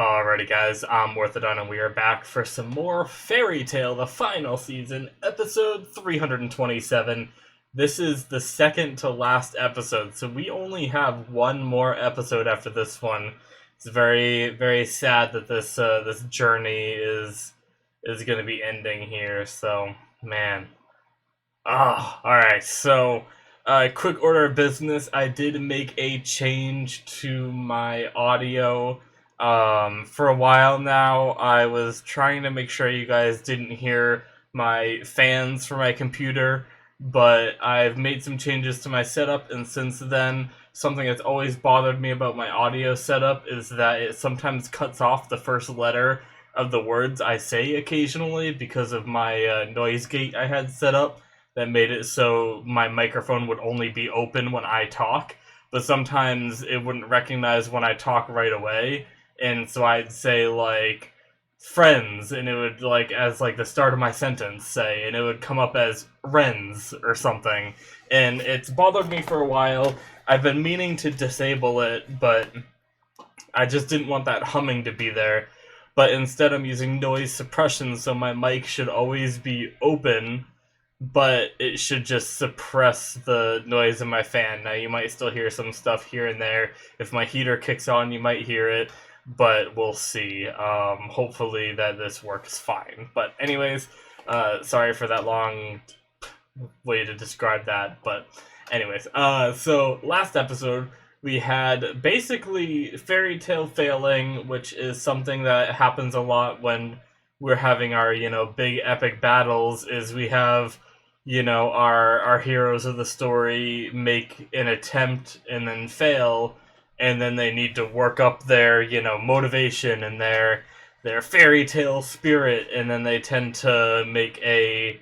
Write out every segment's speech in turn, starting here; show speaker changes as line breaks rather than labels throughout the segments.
Alrighty, guys, I'm Morthadon, and we are back for some more Fairy Tale, the final season, episode 327. This is the second to last episode, so we only have one more episode after this one. It's very, very sad that this journey is going to be ending here. So, man, alright, so, quick order of business. I did make a change to my audio. For a while now, I was trying to make sure you guys didn't hear my fans from my computer, but I've made some changes to my setup, and since then, something that's always bothered me about my audio setup is that it sometimes cuts off the first letter of the words I say occasionally because of my noise gate I had set up that made it so my microphone would only be open when I talk, but sometimes it wouldn't recognize when I talk right away, and so I'd say, like, friends, and it would, like, as, like, the start of my sentence, say, and it would come up as Wrens or something, and it's bothered me for a while. I've been meaning to disable it, but I just didn't want that humming to be there, but instead I'm using noise suppression, so my mic should always be open, but it should just suppress the noise of my fan. Now, you might still hear some stuff here and there. If my heater kicks on, you might hear it, but we'll see. Hopefully that this works fine. But anyways, sorry for that long way to describe that, but anyways, so last episode, we had basically fairy tale failing, which is something that happens a lot when we're having our, big epic battles, is we have our heroes of the story make an attempt and then fail, and then they need to work up their motivation and their fairy tale spirit, and then they tend to make a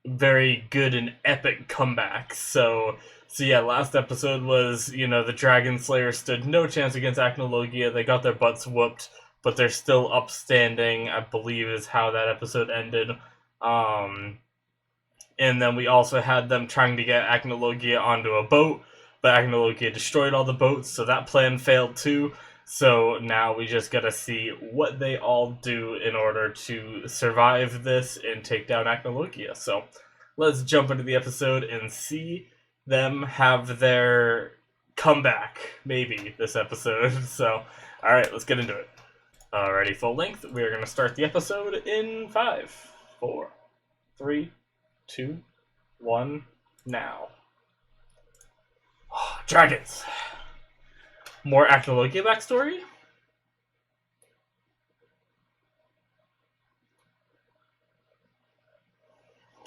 very good and epic comeback. So yeah, last episode was, the Dragon Slayer stood no chance against Acnologia. They got their butts whooped, but they're still upstanding, I believe is how that episode ended. And then we also had them trying to get Acnologia onto a boat, but Acnologia destroyed all the boats, so that plan failed too. So now we just gotta see what they all do in order to survive this and take down Acnologia. So let's jump into the episode and see them have their comeback, maybe, this episode. So, alright, let's get into it. Alrighty, full length. We're gonna start the episode in 5, 4, 3, 2, 1, now. Dragons! More Acnologia backstory?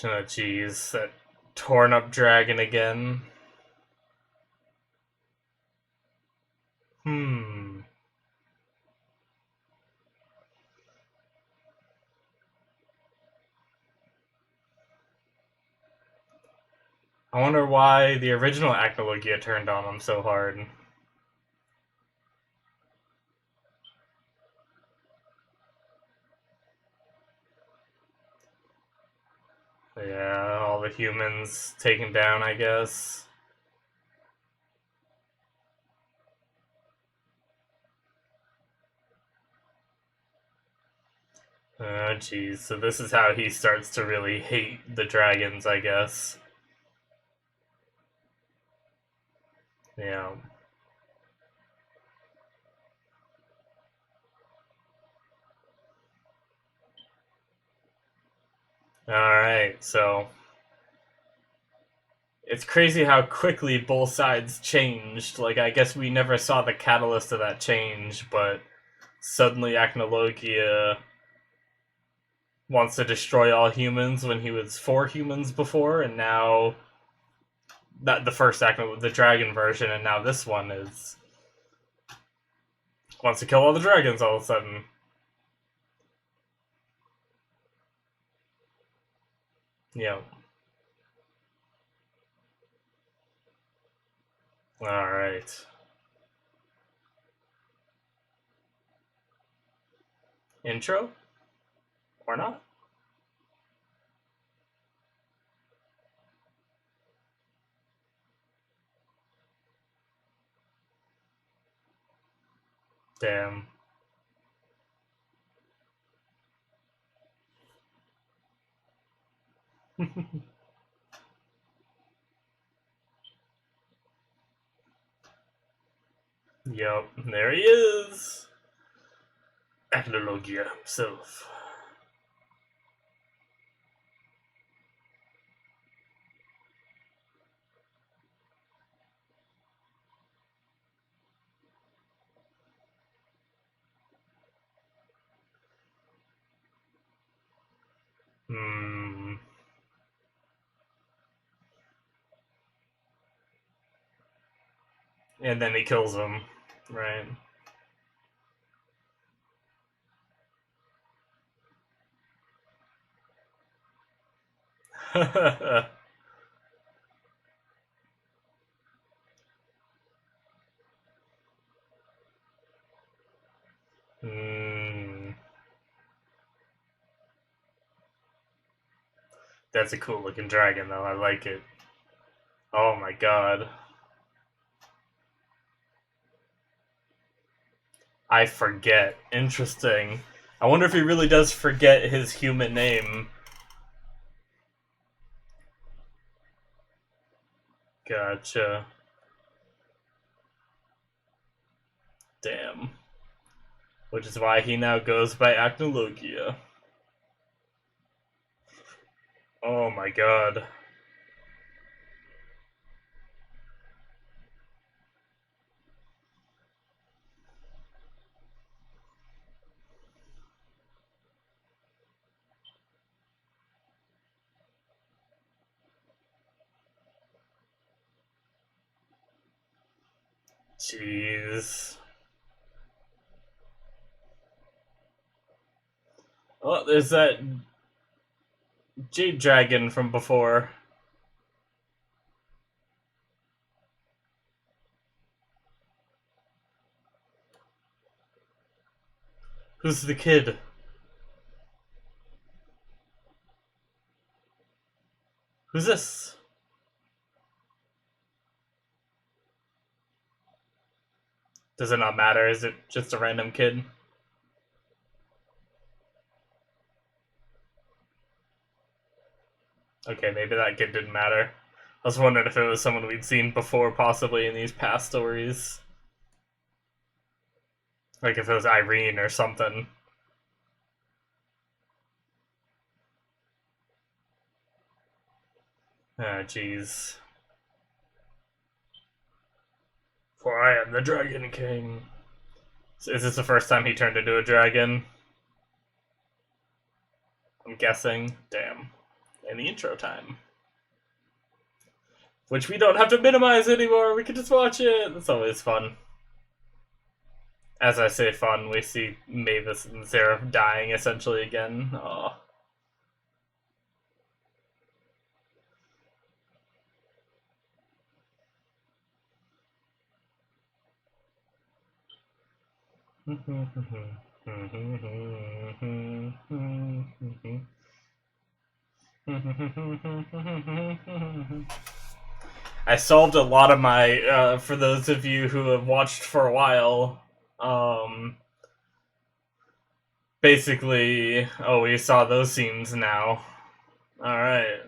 Oh, jeez. That torn up dragon again. I wonder why the original Acnologia turned on him so hard. Yeah, all the humans taken down, I guess. Oh, jeez. So this is how he starts to really hate the dragons, I guess. Yeah. Alright, so it's crazy how quickly both sides changed. Like, I guess we never saw the catalyst of that change, but suddenly Acnologia wants to destroy all humans when he was for humans before, and now that the first the dragon version, and now this one is wants to kill all the dragons all of a sudden. Yeah. Alright. Intro? Or not? Damn. Yup, there he is. Acnologia himself. Hmm. And then he kills him, right? Hmm. That's a cool looking dragon, though. I like it. Oh my god. I forget. Interesting. I wonder if he really does forget his human name. Gotcha. Damn. Which is why he now goes by Acnologia. Oh my god. Jeez. Oh, there's that Jade Dragon from before. Who's the kid? Who's this? Does it not matter? Is it just a random kid? Okay, maybe that kid didn't matter. I was wondering if it was someone we'd seen before, possibly in these past stories. Like if it was Irene or something. Ah, jeez. For I am the Dragon King. So is this the first time he turned into a dragon? I'm guessing. Damn. In the intro time. Which we don't have to minimize anymore, we can just watch it. That's always fun. As I say fun, we see Mavis and Sarah dying essentially again. Aw. I solved a lot of my, for those of you who have watched for a while, basically, oh, we saw those scenes now. Alright.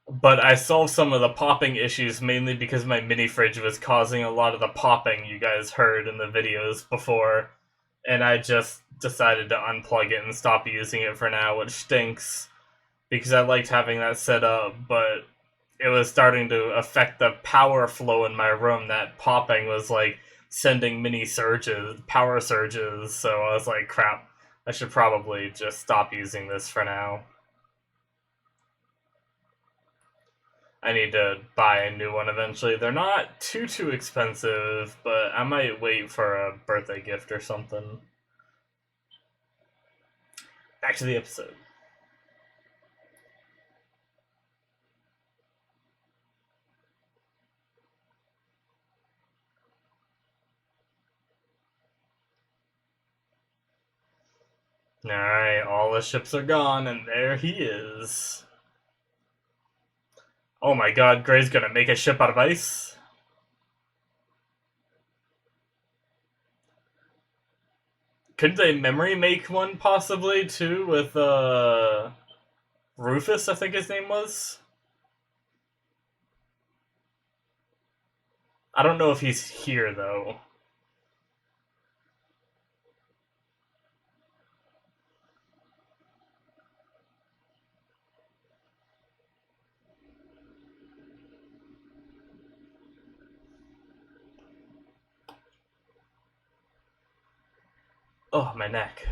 But I solved some of the popping issues mainly because my mini fridge was causing a lot of the popping you guys heard in the videos before, and I just decided to unplug it and stop using it for now, which stinks because I liked having that set up, but it was starting to affect the power flow in my room. That popping was like sending mini surges, power surges, so I was like, crap, I should probably just stop using this for now. I need to buy a new one eventually. They're not too expensive, but I might wait for a birthday gift or something. Back to the episode. Alright, all the ships are gone, and there he is. Oh my god, Gray's gonna make a ship out of ice? Couldn't they memory make one possibly too with Rufus? I think his name was. I don't know if he's here though. Oh, my neck.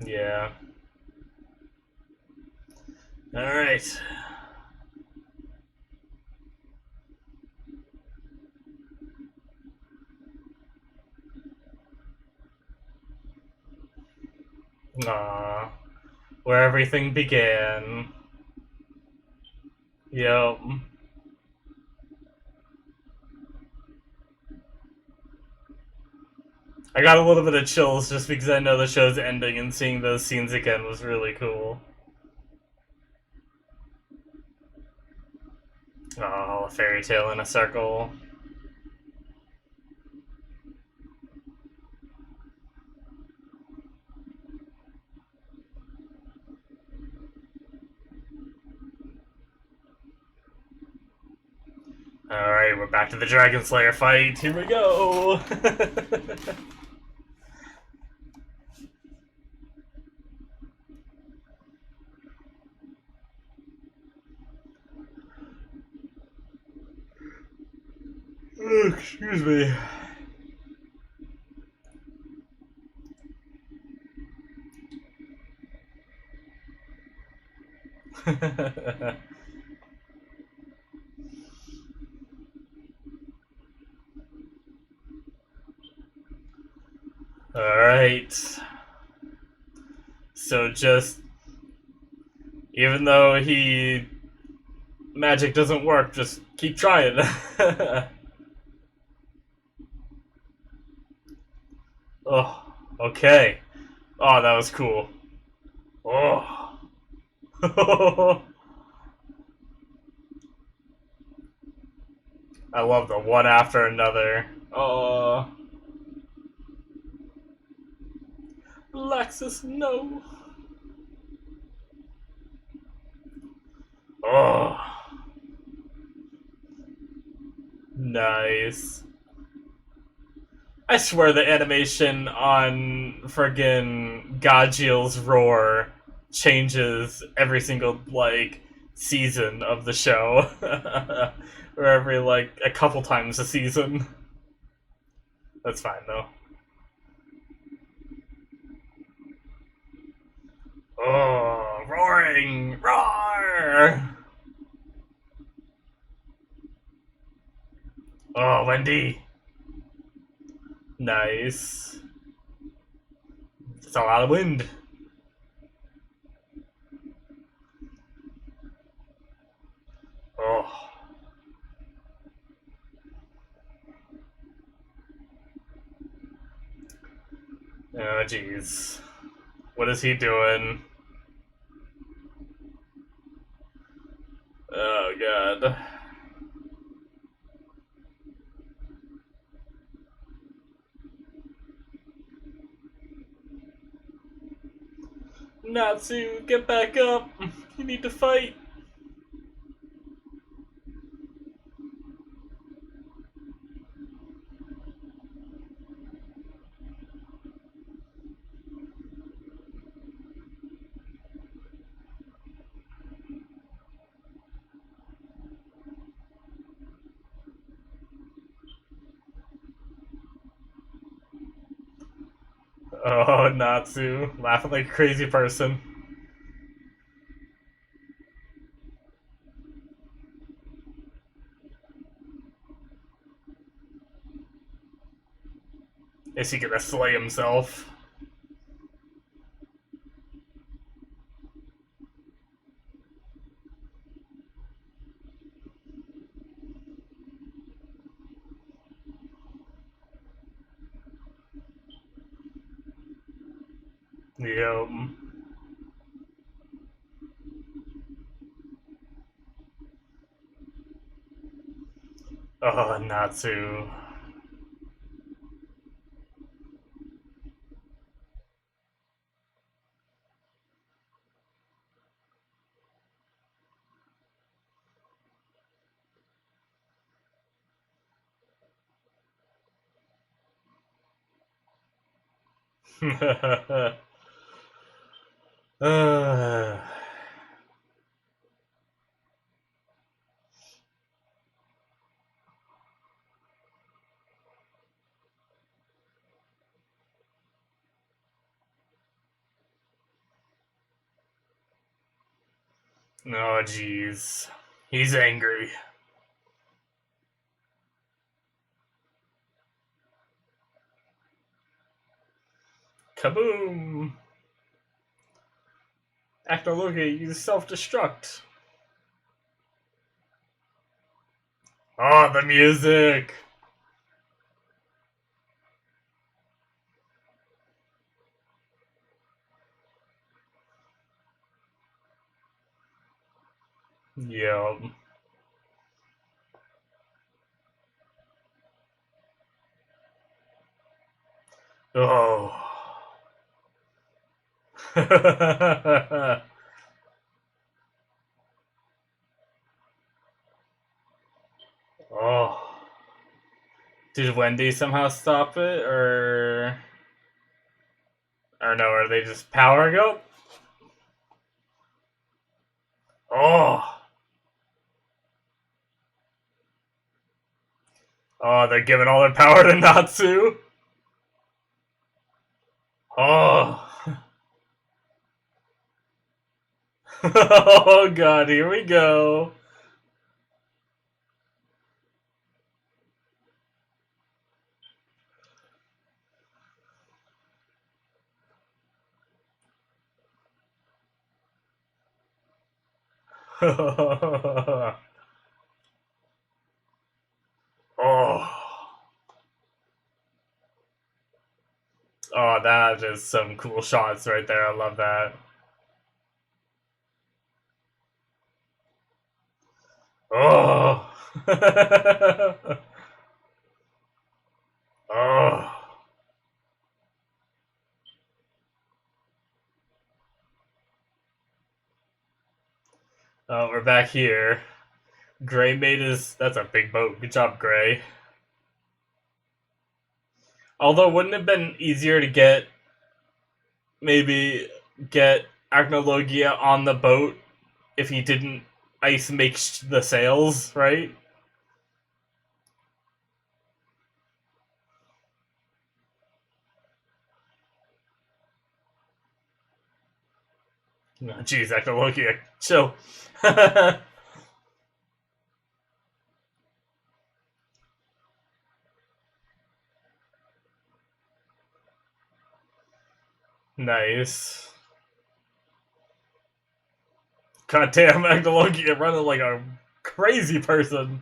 Yeah. Alright. Aww. Where everything began. Yep. I got a little bit of chills just because I know the show's ending, and seeing those scenes again was really cool. Oh, a fairy tale in a circle. Alright, we're back to the Dragon Slayer fight. Here we go! Oh, excuse me. Alright. So just... even though magic doesn't work, just keep trying. Oh, okay. Oh, that was cool. Oh. I love the one after another. Oh. Lexus, no. Oh. Nice. I swear the animation on friggin' Gajil's roar changes every single, like, season of the show. Or every, like, a couple times a season. That's fine, though. Oh, roaring! Roar! Oh, Wendy! Nice. It's a lot of wind. Oh. Oh, jeez. What is he doing? Oh, God. Natsu, get back up! You need to fight! Oh, Natsu, laughing like a crazy person. Is he gonna slay himself? Yep. Oh, Natsu. uh, oh, jeez. He's angry. Kaboom! Acnologia, you self-destruct. Oh, the music! Yep. Oh. Oh. Did Wendy somehow stop it, or... Or no, are they just powering up? Oh! Oh, they're giving all their power to Natsu? Oh! Oh god, here we go. Oh. Oh, that is some cool shots right there. I love that. Oh. Oh. Oh, we're back here. Gray made his... That's a big boat. Good job, Gray. Although, wouldn't it have been easier to get... Maybe get Agnologia on the boat if he didn't ice make the sails, right? Oh, jeez, Agnologia, chill. Nice. Goddamn, Agnologia running like a crazy person.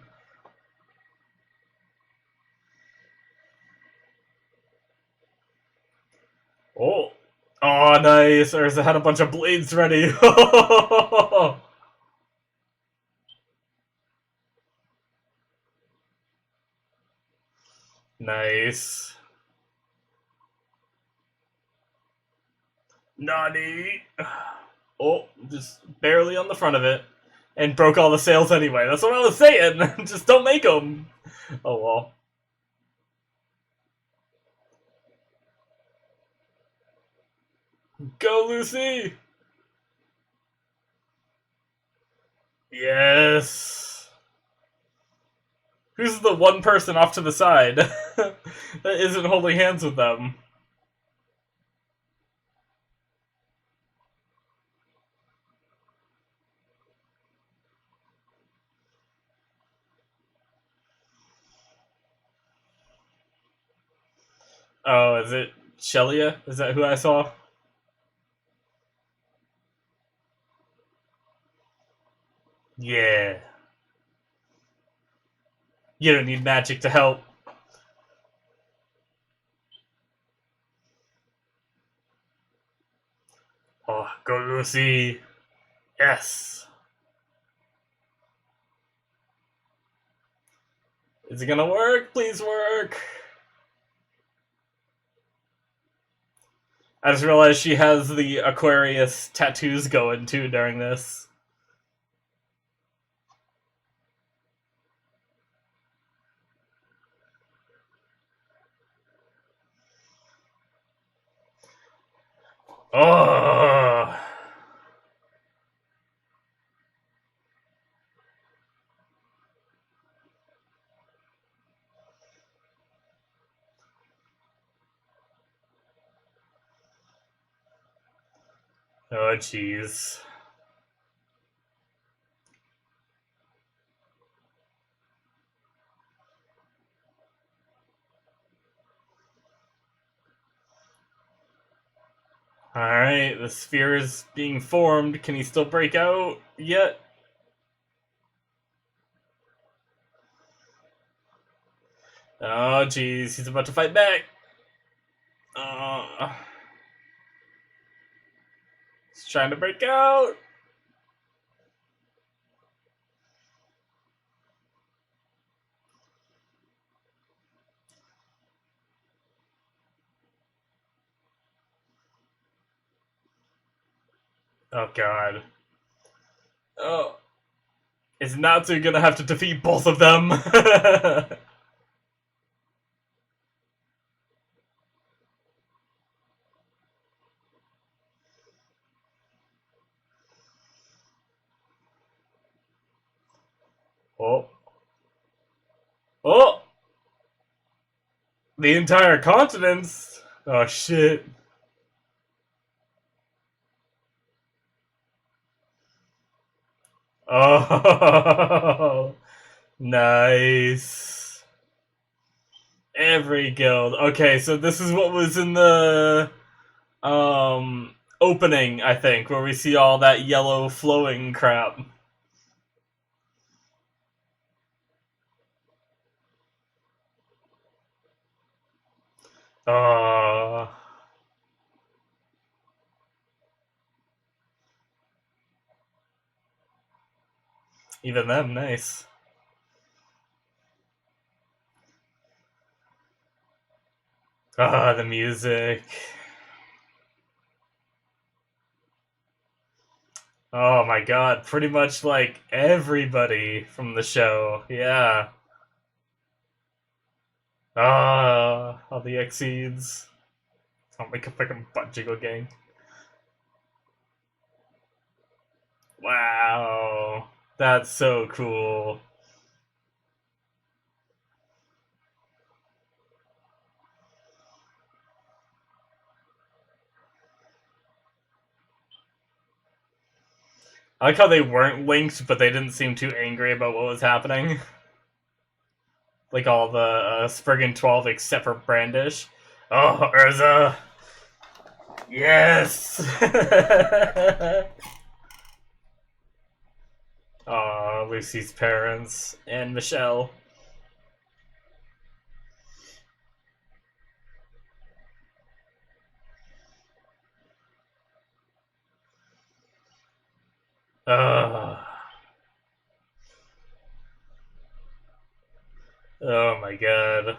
Oh. Oh, nice. Urza had a bunch of blades ready. Nice. Nani. Oh, just barely on the front of it. And broke all the sails anyway. That's what I was saying. Just don't make them. Oh well. Go, Lucy! Yes. Who's the one person off to the side that isn't holding hands with them? Oh, is it Shelia? Is that who I saw? Yeah. You don't need magic to help. Go, Lucy. Yes. Is it gonna work? Please work. I just realized she has the Aquarius tattoos going too during this. Oh. Oh, jeez. Alright, the sphere is being formed. Can he still break out yet? Oh, jeez, he's about to fight back. He's trying to break out. Oh, God. Oh. Is Natsu gonna have to defeat both of them? Oh. Oh! The entire continent? Oh, shit. Oh. Nice. Every guild. Okay, so this is what was in the opening, I think, where we see all that yellow flowing crap. Uh Even them, nice. The music. Oh my god, pretty much like everybody from the show. Yeah. All the exceeds. Don't make a freaking butt jiggle gang. Wow. That's so cool. I like how they weren't linked, but they didn't seem too angry about what was happening. Like all the Spriggan 12 except for Brandish. Oh, Urza! Yes! Aw, Lucy's parents and Michelle. Ugh. Oh my god.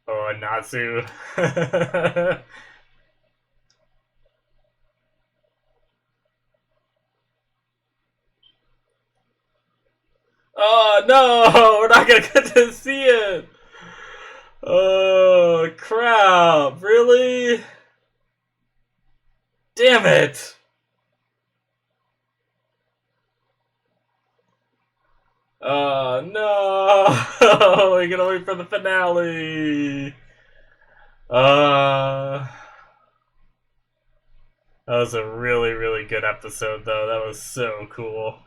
Oh, Natsu. Oh no! We're not gonna get to see it! Oh crap! Really? Damn it! Oh no! We're gonna wait for the finale! Uh, that was a really, really good episode, though. That was so cool.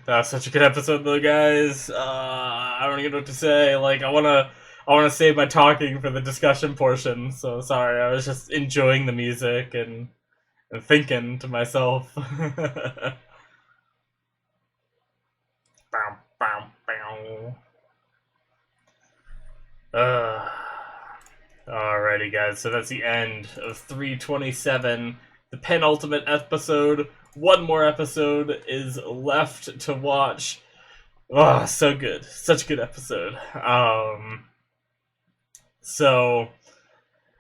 That was such a good episode, though, guys. I don't even know what to say. Like, I wanna save my talking for the discussion portion. So sorry, I was just enjoying the music and thinking to myself. Bow, bow, bow. Alrighty, guys. So that's the end of 327, the penultimate episode. One more episode is left to watch. Oh, so good. Such a good episode. So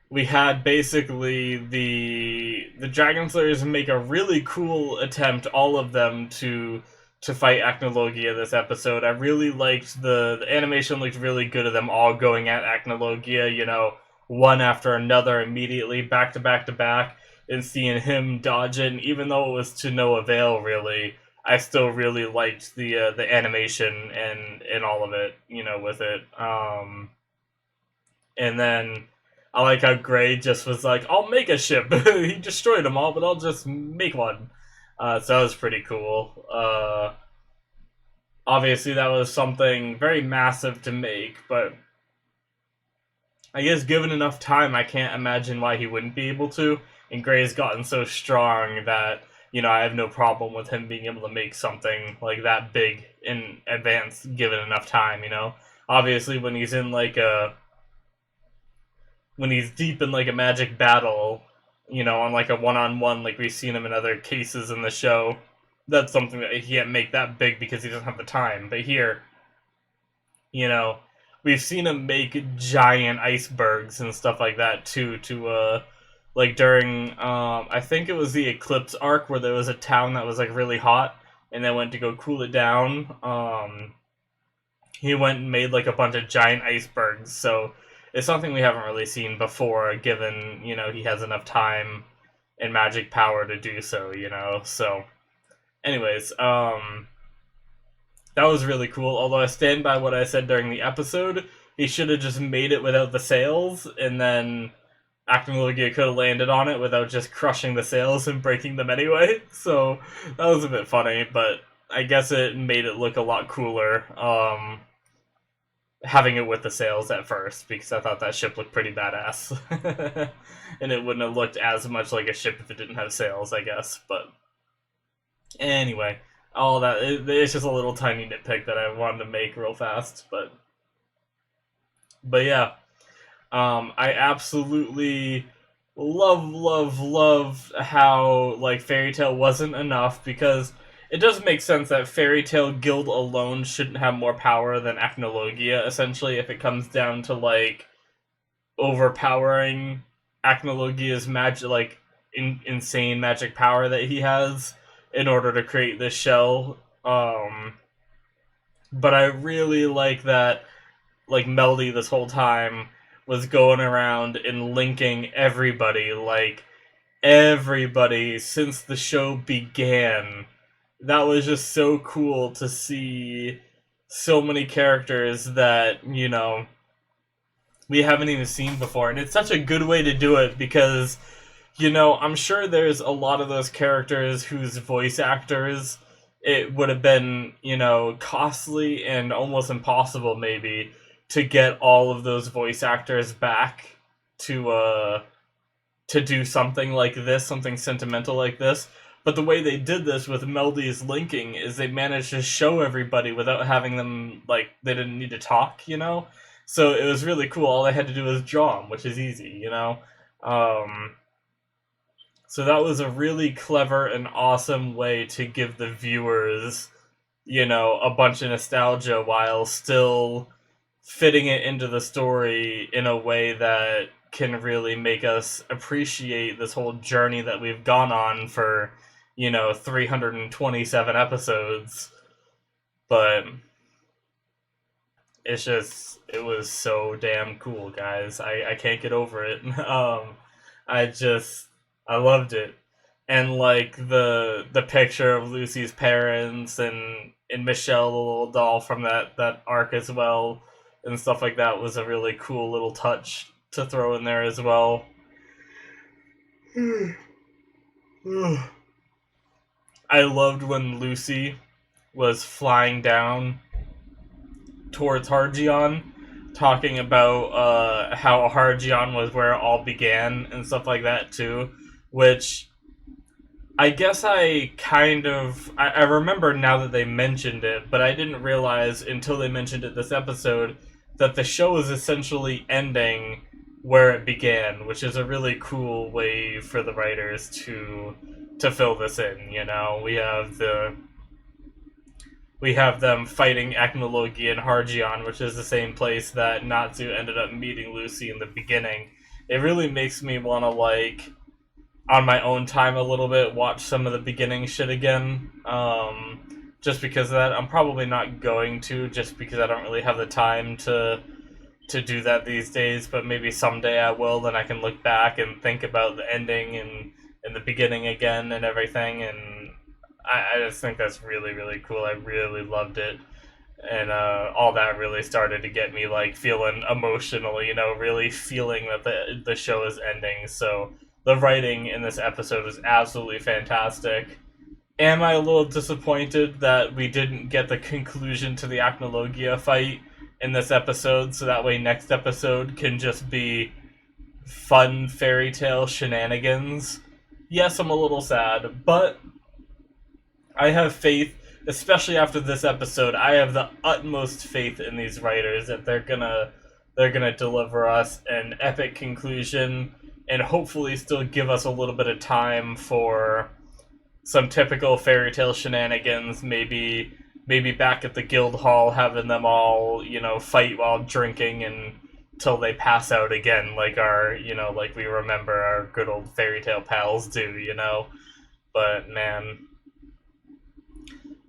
we had basically the Dragon Slayers make a really cool attempt, all of them, to fight Acnologia this episode. I really liked the animation looked really good of them all going at Acnologia, one after another immediately, back to back to back, and seeing him dodge it. And even though it was to no avail, really, I still really liked the animation and all of it, with it. And then I like how Gray just was like, I'll make a ship. He destroyed them all, but I'll just make one. So that was pretty cool. Obviously, that was something very massive to make, but I guess given enough time, I can't imagine why he wouldn't be able to. And Gray's gotten so strong that, I have no problem with him being able to make something like that big in advance, given enough time, Obviously, when he's in when he's deep in like a magic battle, on like a one-on-one, like we've seen him in other cases in the show, that's something that he can't make that big because he doesn't have the time. But here, we've seen him make giant icebergs and stuff like that too. Like during, I think it was the Eclipse arc where there was a town that was like really hot, and they went to go cool it down. He went and made like a bunch of giant icebergs. So it's something we haven't really seen before, given he has enough time and magic power to do so. So. Anyways, that was really cool, although I stand by what I said during the episode. He should have just made it without the sails, and then Acnologia could have landed on it without just crushing the sails and breaking them anyway. So that was a bit funny, but I guess it made it look a lot cooler, having it with the sails at first, because I thought that ship looked pretty badass. And it wouldn't have looked as much like a ship if it didn't have sails, I guess, but... Anyway, all that, it's just a little tiny nitpick that I wanted to make real fast, but yeah, I absolutely love how, like, Fairy Tail wasn't enough, because it does make sense that Fairy Tail Guild alone shouldn't have more power than Acnologia, essentially, if it comes down to, like, overpowering Acnologia's magic, like, insane magic power that he has in order to create this shell. But I really like that, like, Melody this whole time was going around and linking everybody, like, everybody since the show began. That was just so cool to see so many characters that, we haven't even seen before. And it's such a good way to do it because... I'm sure there's a lot of those characters whose voice actors, it would have been, costly and almost impossible, maybe, to get all of those voice actors back to do something like this, something sentimental like this. But the way they did this with Melody's linking is they managed to show everybody without having them, like, they didn't need to talk, So it was really cool. All they had to do was draw them, which is easy, So that was a really clever and awesome way to give the viewers a bunch of nostalgia while still fitting it into the story in a way that can really make us appreciate this whole journey that we've gone on for, 327 episodes. But it was so damn cool, guys. I can't get over it. I just, I loved it. And like the picture of Lucy's parents and Michelle, the little doll from that arc as well, and stuff like that was a really cool little touch to throw in there as well. I loved when Lucy was flying down towards Hargion, talking about how Hargion was where it all began and stuff like that too, which I guess I remember now that they mentioned it, but I didn't realize until they mentioned it this episode that the show is essentially ending where it began, which is a really cool way for the writers to fill this in. We have them fighting Acnologia and Hargion, which is the same place that Natsu ended up meeting Lucy in the beginning. It really makes me want to, like, on my own time a little bit, watch some of the beginning shit again. Just because of that. I'm probably not going to, just because I don't really have the time to do that these days, but maybe someday I will, then I can look back and think about the ending and the beginning again and everything, and I just think that's really, really cool. I really loved it. And all that really started to get me like feeling emotional, really feeling that the show is ending. So the writing in this episode is absolutely fantastic. Am I a little disappointed that we didn't get the conclusion to the Acnologia fight in this episode, so that way next episode can just be fun fairy tale shenanigans? Yes, I'm a little sad, but I have faith, especially after this episode. I have the utmost faith in these writers that they're gonna deliver us an epic conclusion and hopefully still give us a little bit of time for some typical fairy tale shenanigans. Maybe back at the guild hall, having them all fight while drinking and till they pass out again, like like we remember our good old fairy tale pals do. But man,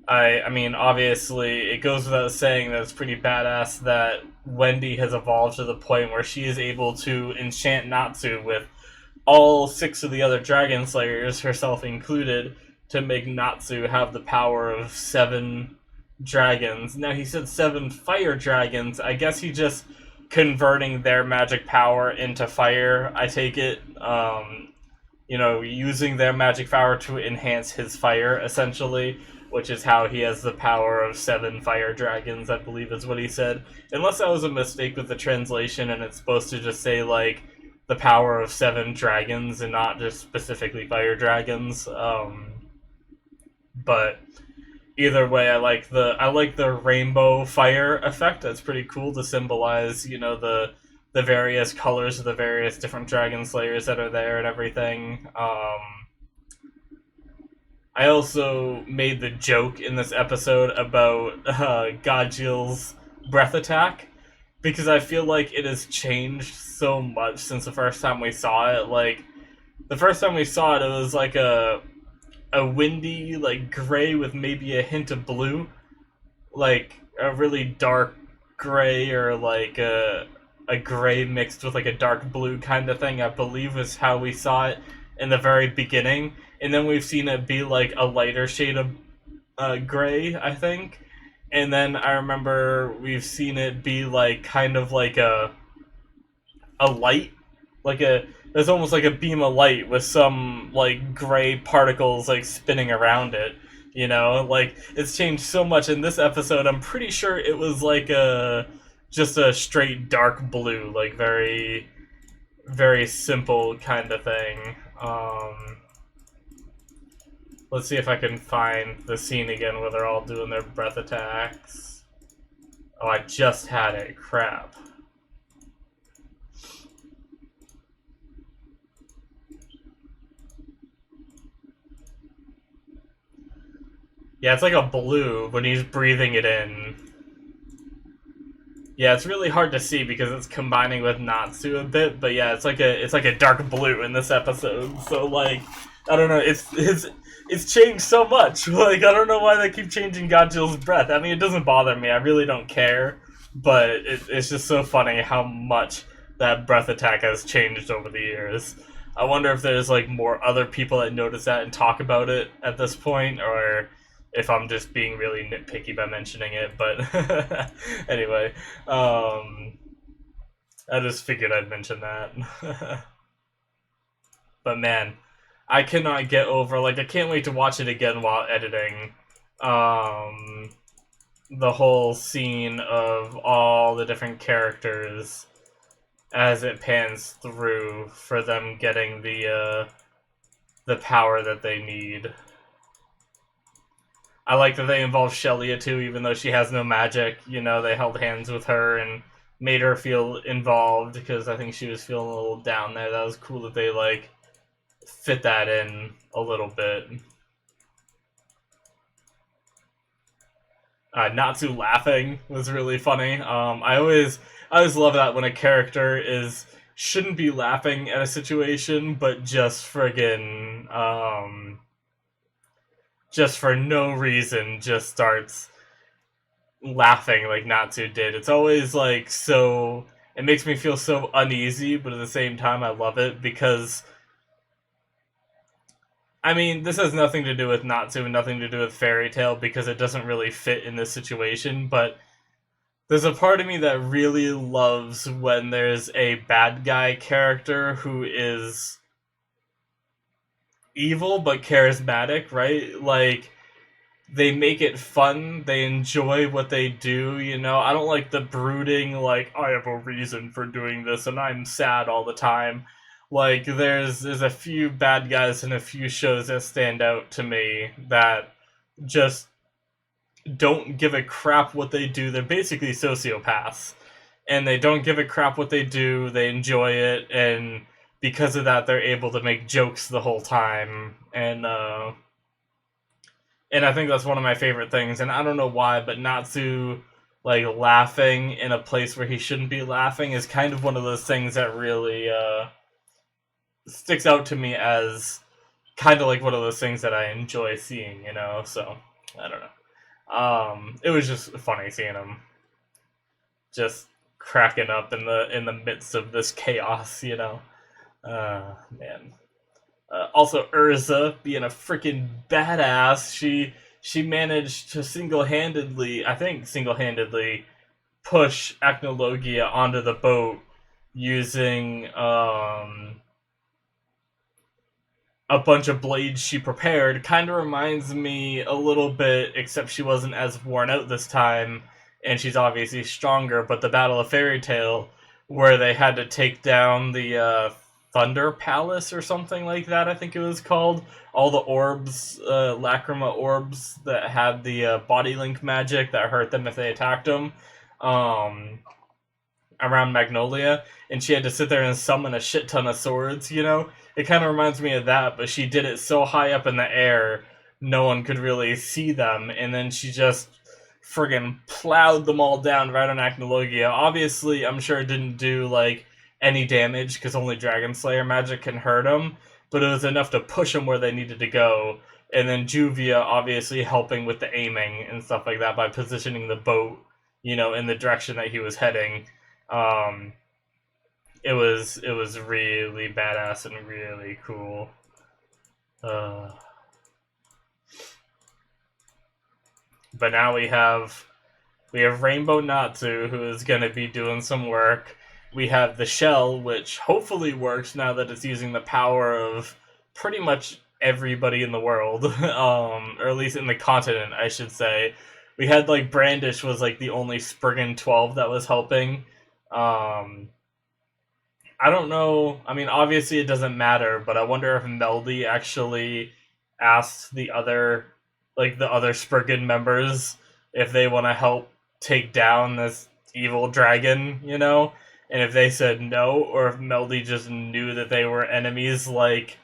I mean, obviously, it goes without saying that it's pretty badass that Wendy has evolved to the point where she is able to enchant Natsu with all six of the other Dragon Slayers, herself included, to make Natsu have the power of 7 dragons. Now, he said 7 fire dragons. I guess he just converting their magic power into fire, I take it. Using their magic power to enhance his fire, essentially, which is how he has the power of 7 fire dragons, I believe is what he said. Unless that was a mistake with the translation and it's supposed to just say, like, the power of 7 dragons and not just specifically fire dragons. But either way, I like the rainbow fire effect. That's pretty cool to symbolize, the various colors of the various different dragon slayers that are there and everything. I also made the joke in this episode about Gajil's breath attack, because I feel like it has changed so much since the first time we saw it. Like, the first time we saw it, it was like a windy, like, gray with maybe a hint of blue, like a really dark gray, or like a gray mixed with like a dark blue kind of thing, I believe is how we saw it in the very beginning. And then we've seen it be like a lighter shade of gray, I think. And then I remember we've seen it be like kind of like a light, like there's almost like a beam of light with some like gray particles like spinning around it. Like, it's changed so much in this episode. I'm pretty sure it was like just a straight dark blue, like very, very simple kind of thing. Let's see if I can find the scene again where they're all doing their breath attacks. Oh, I just had it. Crap. Yeah, it's like a blue when he's breathing it in. Yeah, it's really hard to see because it's combining with Natsu a bit, but yeah, it's like a dark blue in this episode. So like, I don't know, it's changed so much. Like, I don't know why they keep changing Godzilla's breath. I mean, it doesn't bother me. I really don't care, but it's just so funny how much that breath attack has changed over the years. I wonder if there's like more other people that notice that and talk about it at this point, or if I'm just being really nitpicky by mentioning it. But anyway, I just figured I'd mention that. But man, I cannot get over, like, I can't wait to watch it again while editing. Um, the whole scene of all the different characters as it pans through for them getting the power that they need. I like that they involved Shelia too, even though she has no magic. You know, they held hands with her and made her feel involved because I think she was feeling a little down there. That was cool that they like fit that in a little bit. Natsu laughing was really funny. I always love that when a character is shouldn't be laughing at a situation, but just for no reason, just starts laughing like Natsu did. It's always like so. It makes me feel so uneasy, but at the same time, I love it because. I mean, this has nothing to do with Natsu and nothing to do with Fairy Tail because it doesn't really fit in this situation, but there's a part of me that really loves when there's a bad guy character who is evil but charismatic, right? Like, they make it fun, they enjoy what they do, you know? I don't like the brooding, like, I have a reason for doing this and I'm sad all the time. Like, there's a few bad guys in a few shows that stand out to me that just don't give a crap what they do. They're basically sociopaths. And they don't give a crap what they do, they enjoy it, and because of that, they're able to make jokes the whole time. And I think that's one of my favorite things. And I don't know why, but Natsu like laughing in a place where he shouldn't be laughing is kind of one of those things that really sticks out to me as kind of like one of those things that I enjoy seeing, you know. So I don't know. It was just funny seeing him just cracking up in the midst of this chaos, you know. Man. Also, Urza being a freaking badass. She managed to I think single-handedly, push Acnologia onto the boat using a bunch of blades she prepared. Kind of reminds me a little bit, except she wasn't as worn out this time, and she's obviously stronger. But the Battle of Fairy Tail, where they had to take down the Thunder Palace or something like that, I think it was called. All the orbs, Lacrima orbs that had the body link magic that hurt them if they attacked them. Around Magnolia, and she had to sit there and summon a shit ton of swords, you know? It kind of reminds me of that, but she did it so high up in the air, no one could really see them, and then she just friggin' plowed them all down right on Acnologia. Obviously, I'm sure it didn't do, like, any damage, because only Dragon Slayer magic can hurt them, but it was enough to push them where they needed to go, and then Juvia obviously helping with the aiming and stuff like that by positioning the boat, you know, in the direction that he was heading. Um, it was really badass and really cool. Uh, but now we have Rainbow Natsu, who is going to be doing some work. We have the shell, which hopefully works now that it's using the power of pretty much everybody in the world, or at least in the continent, I should say. We had like Brandish was like the only Spriggan 12 that was helping. I don't know. I mean, obviously it doesn't matter, but I wonder if Meldy actually asked the other Spriggan members if they want to help take down this evil dragon, you know? And if they said no, or if Meldy just knew that they were enemies, like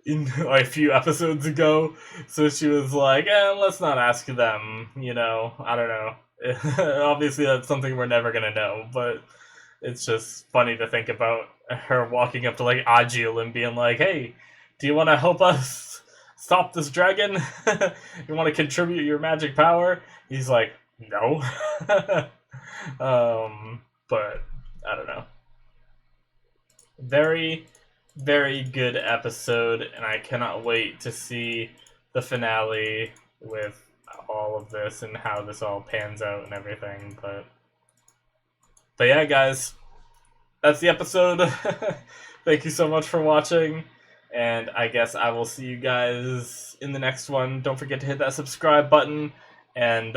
a few episodes ago. So she was like, let's not ask them. I don't know. Obviously, that's something we're never gonna know, but it's just funny to think about her walking up to like Agil and being like, "Hey, do you want to help us stop this dragon? You want to contribute your magic power?" He's like, "No." But I don't know. Very, very good episode, and I cannot wait to see the finale with all of this and how this all pans out and everything. But yeah, guys, that's the episode. Thank you so much for watching, and I guess I will see you guys in the next one. Don't forget to hit that subscribe button, and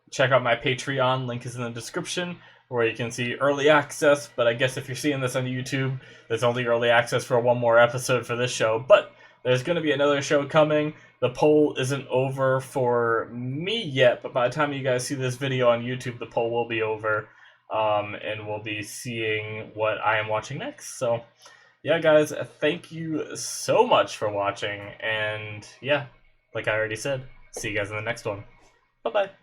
check out my Patreon. Link is in the description, where you can see early access. But I guess if you're seeing this on YouTube, there's only early access for one more episode for this show. But there's going to be another show coming. The poll isn't over for me yet, but by the time you guys see this video on YouTube, the poll will be over. And we'll be seeing what I am watching next. So, yeah, guys, thank you so much for watching. And, yeah, like I already said, see you guys in the next one. Bye-bye.